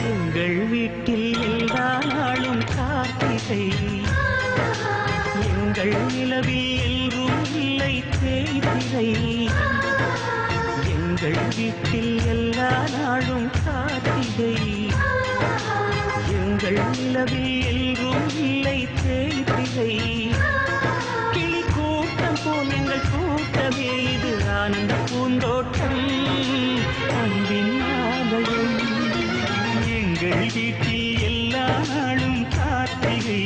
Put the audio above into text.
எங்கள் வீட்டில் எல்லா நாளும் கார்த்திகை எங்கள் நிலவில் எல்லோரும் இல்லை தேய்திரை எங்கள் வீட்டில் எல்லா நாளும் கார்த்திகை எங்கள் நிலவில் எல்லோரும் இல்லை தேய்திரை கிளி கூட்டம் போல் எங்கள் கூட்டமே இது ஆனந்த பூந்தோட்டம் அன்பின் ஆலயம் எங்கள் வீட்டில் எல்லா நாளும் கார்த்திகை